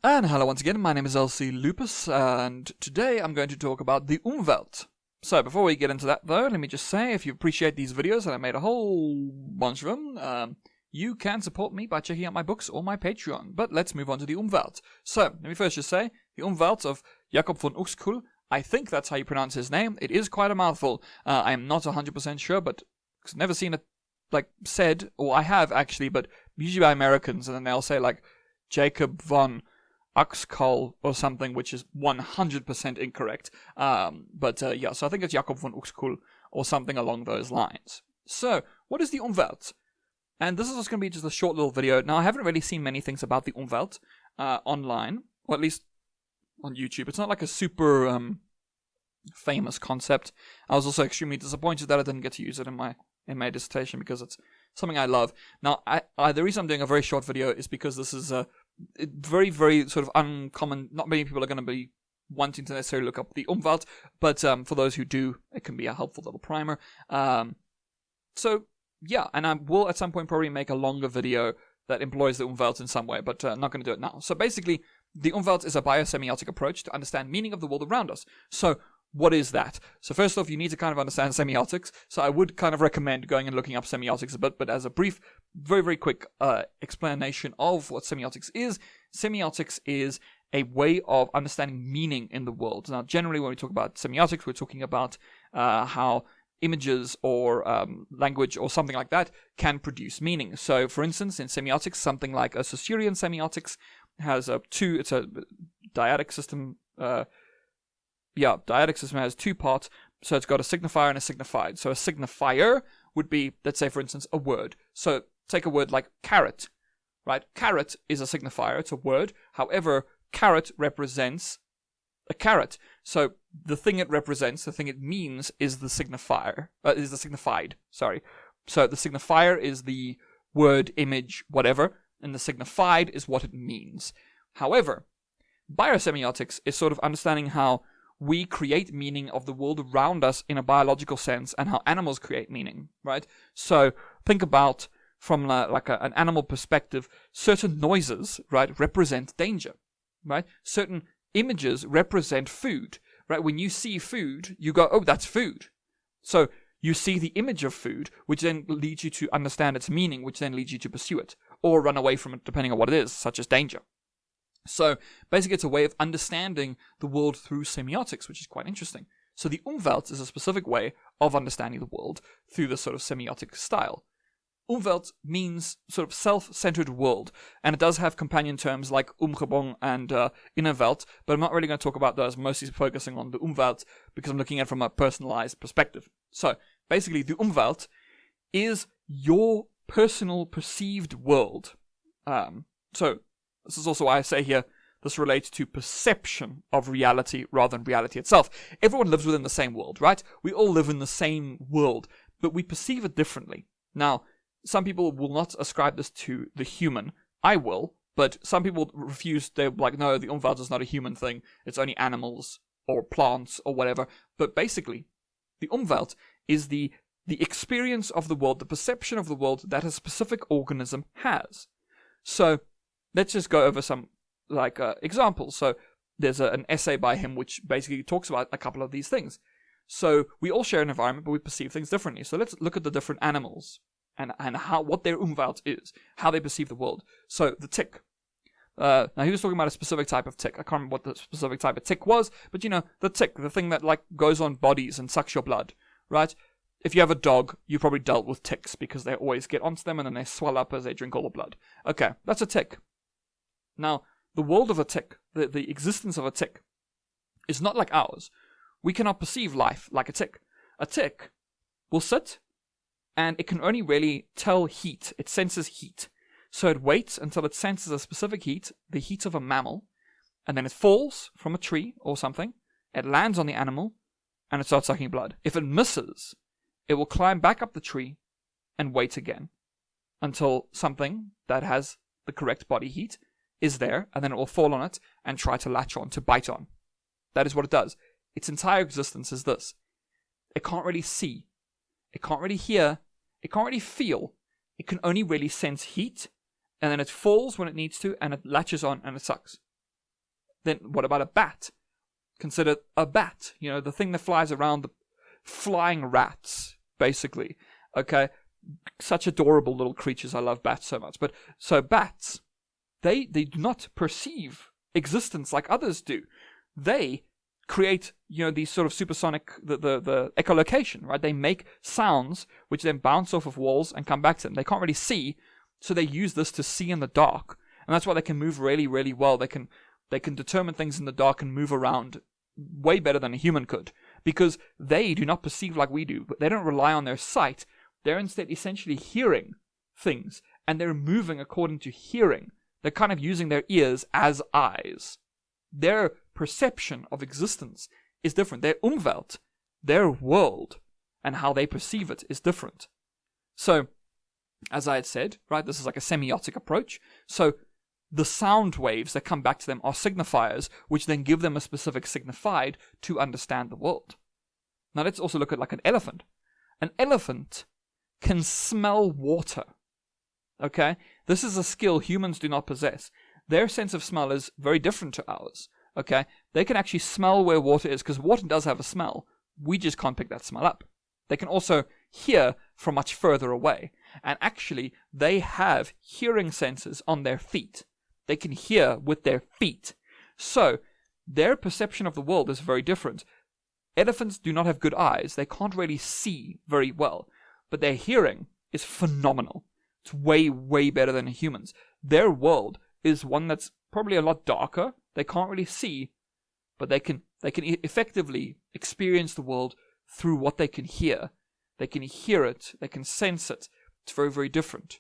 And hello once again, my name is Lupus, and today I'm going to talk about the Umwelt. So before we get into that though, let me just say, if you appreciate these videos, and I made a whole bunch of them, you can support me by checking out my books or my Patreon. But let's move on to the Umwelt. So, let me first just say, the Umwelt of Jakob von Uexküll, I think that's how you pronounce his name. It is quite a mouthful. I am not 100% sure, but I've never seen it said, or I have actually, but usually by Americans, and then they'll say Jakob von Uexküll or something, which is 100% incorrect. Yeah, so I think it's Jakob von Uexküll or something along those lines. So, what is the Umwelt? And this is just going to be just a short little video. Now, I haven't really seen many things about the Umwelt online, or at least on YouTube. It's not like a super famous concept. I was also extremely disappointed that I didn't get to use it in my dissertation because it's something I love. Now, the reason I'm doing a very short video is because this is a very, very sort of uncommon. Not many people are going to be wanting to necessarily look up the Umwelt, but for those who do, it can be a helpful little primer. So, yeah, and I will at some point probably make a longer video that employs the Umwelt in some way, but I'm not going to do it now. So basically, the Umwelt is a biosemiotic approach to understand meaning of the world around us. So, what is that? So first off, you need to kind of understand semiotics. So I would kind of recommend going and looking up semiotics a bit, but as a brief, very, very quick explanation of what semiotics is a way of understanding meaning in the world. Now, generally, when we talk about semiotics, we're talking about how images or language or something like that can produce meaning. So, for instance, in semiotics, something like a Saussurean semiotics has it's a dyadic system. Dyadic system has two parts, so it's got a signifier and a signified. So a signifier would be, let's say, for instance, a word. So take a word like carrot, right? Carrot is a signifier, it's a word. However, carrot represents a carrot. So the thing it represents, the thing it means, is the signifier, is the signified, sorry. So the signifier is the word, image, whatever, and the signified is what it means. However, biosemiotics is sort of understanding how we create meaning of the world around us in a biological sense and how animals create meaning, right? So think about, from an animal perspective, certain noises, right, represent danger, right? Certain images represent food, right? When you see food, you go, oh, that's food. So you see the image of food, which then leads you to understand its meaning, which then leads you to pursue it or run away from it, depending on what it is, such as danger. So basically, it's a way of understanding the world through semiotics, which is quite interesting. So the Umwelt is a specific way of understanding the world through this sort of semiotic style. Umwelt means sort of self-centered world, and it does have companion terms like Umgebung and Innerwelt, but I'm not really going to talk about those, mostly focusing on the Umwelt because I'm looking at it from a personalized perspective. So basically, the Umwelt is your personal perceived world. This is also why I say here, this relates to perception of reality rather than reality itself. Everyone lives within the same world, right? We all live in the same world, but we perceive it differently. Now, some people will not ascribe this to the human. I will, but some people refuse. They're like, no, the Umwelt is not a human thing. It's only animals or plants or whatever. But basically, the Umwelt is the experience of the world, the perception of the world that a specific organism has. So, let's just go over some examples. So there's an essay by him which basically talks about a couple of these things. So we all share an environment, but we perceive things differently. So let's look at the different animals and what their Umwelt is, how they perceive the world. So the tick. Now he was talking about a specific type of tick. I can't remember what the specific type of tick was, but the tick, the thing that goes on bodies and sucks your blood, right? If you have a dog, you probably dealt with ticks because they always get onto them and then they swell up as they drink all the blood. Okay, that's a tick. Now, the world of a tick, the existence of a tick, is not like ours. We cannot perceive life like a tick. A tick will sit, and it can only really tell heat. It senses heat. So it waits until it senses a specific heat, the heat of a mammal, and then it falls from a tree or something, it lands on the animal, and it starts sucking blood. If it misses, it will climb back up the tree and wait again until something that has the correct body heat is there, and then it will fall on it and try to latch on, to bite on. That is what it does. Its entire existence is this. It can't really see. It can't really hear. It can't really feel. It can only really sense heat, and then it falls when it needs to, and it latches on and it sucks. Then what about a bat? Consider a bat, the thing that flies around, the flying rats, basically. Okay? Such adorable little creatures. I love bats so much. But so bats, they do not perceive existence like others do. They create, these sort of supersonic, the echolocation, right? They make sounds which then bounce off of walls and come back to them. They can't really see, so they use this to see in the dark. And that's why they can move really, really well. They can determine things in the dark and move around way better than a human could, because they do not perceive like we do. But they don't rely on their sight. They're instead essentially hearing things, and they're moving according to hearing. They're kind of using their ears as eyes. Their perception of existence is different. Their Umwelt, their world, and how they perceive it is different. So, as I had said, right, this is like a semiotic approach. So, the sound waves that come back to them are signifiers, which then give them a specific signified to understand the world. Now, let's also look at like an elephant. An elephant can smell water. Okay? This is a skill humans do not possess. Their sense of smell is very different to ours. Okay? They can actually smell where water is, because water does have a smell. We just can't pick that smell up. They can also hear from much further away. And actually, they have hearing sensors on their feet. They can hear with their feet. So, their perception of the world is very different. Elephants do not have good eyes. They can't really see very well. But their hearing is phenomenal. It's way, way better than humans. Their world is one that's probably a lot darker. They can't really see, but they can effectively experience the world through what they can hear. They can hear it. They can sense it. It's very, very different.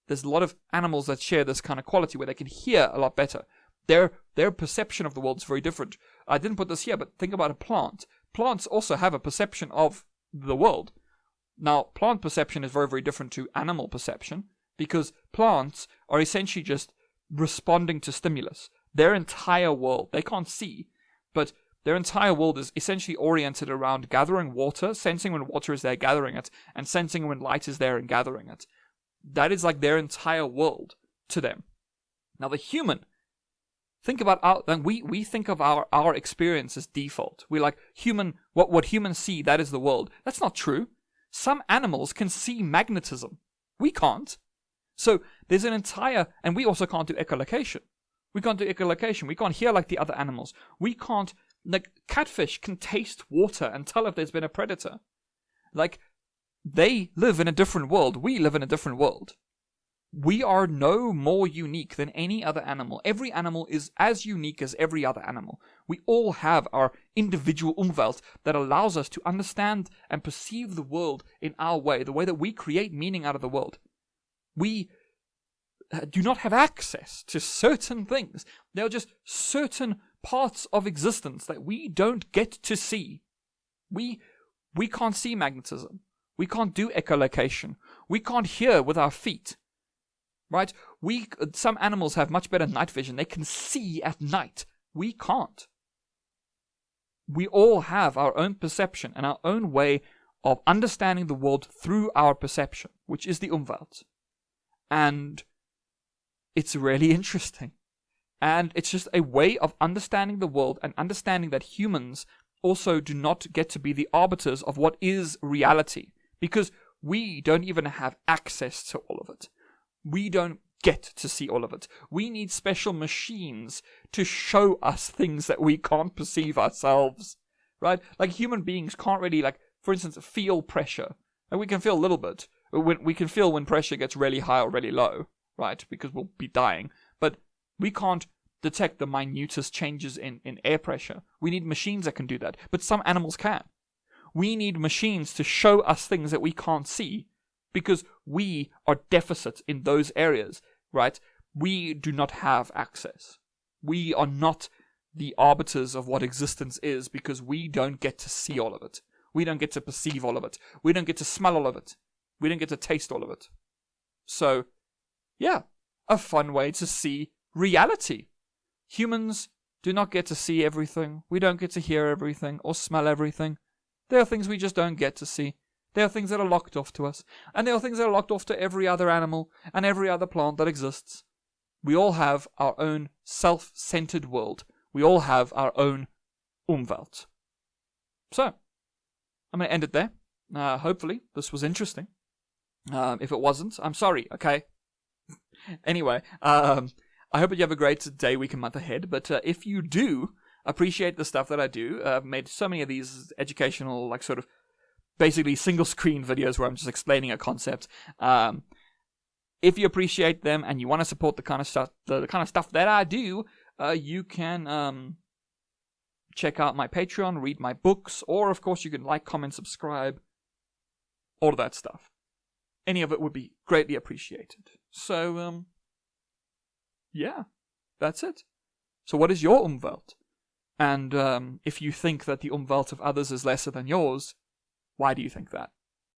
There's a lot of animals that share this kind of quality where they can hear a lot better. Their perception of the world is very different. I didn't put this here, but think about a plant. Plants also have a perception of the world. Now, plant perception is very, very different to animal perception, because plants are essentially just responding to stimulus. Their entire world, they can't see, but their entire world is essentially oriented around gathering water, sensing when water is there, gathering it, and sensing when light is there and gathering it. That is like their entire world to them. Now, the human, think about we think of our experience as default. We like human, what humans see, that is the world. That's not true. Some animals can see magnetism. We can't. So there's an entire, and we also can't do echolocation. We can't do echolocation. We can't hear like the other animals. We can't, like, catfish can taste water and tell if there's been a predator. Like, they live in a different world. We live in a different world. We are no more unique than any other animal. Every animal is as unique as every other animal. We all have our individual Umwelt that allows us to understand and perceive the world in our way, the way that we create meaning out of the world. We do not have access to certain things. There are just certain parts of existence that we don't get to see. We can't see magnetism. We can't do echolocation. We can't hear with our feet. Right? Some animals have much better night vision. They can see at night. We can't. We all have our own perception and our own way of understanding the world through our perception, which is the Umwelt. And it's really interesting. And it's just a way of understanding the world and understanding that humans also do not get to be the arbiters of what is reality, because we don't even have access to all of it. We don't get to see all of it. We need special machines to show us things that we can't perceive ourselves, right? Like, human beings can't really, like, for instance, feel pressure. And we can feel a little bit. We can feel when pressure gets really high or really low, right? Because we'll be dying. But we can't detect the minutest changes in air pressure. We need machines that can do that. But some animals can. We need machines to show us things that we can't see, because we are deficit in those areas, right? We do not have access. We are not the arbiters of what existence is, because we don't get to see all of it. We don't get to perceive all of it. We don't get to smell all of it. We don't get to taste all of it. So, yeah, a fun way to see reality. Humans do not get to see everything. We don't get to hear everything or smell everything. There are things we just don't get to see. There are things that are locked off to us. And there are things that are locked off to every other animal and every other plant that exists. We all have our own self-centered world, We all have our own Umwelt. So, I'm going to end it there. Hopefully, this was interesting. If it wasn't, I'm sorry, okay? Anyway, I hope that you have a great day, week, and month ahead. But if you do appreciate the stuff that I do, I've made so many of these educational, like, sort of, basically single-screen videos where I'm just explaining a concept. If you appreciate them and you want to support the kind of stuff, the kind of stuff that I do, you can check out my Patreon, read my books, or of course you can like, comment, subscribe, all of that stuff. Any of it would be greatly appreciated. So, yeah, that's it. So what is your Umwelt? And if you think that the Umwelt of others is lesser than yours, why do you think that?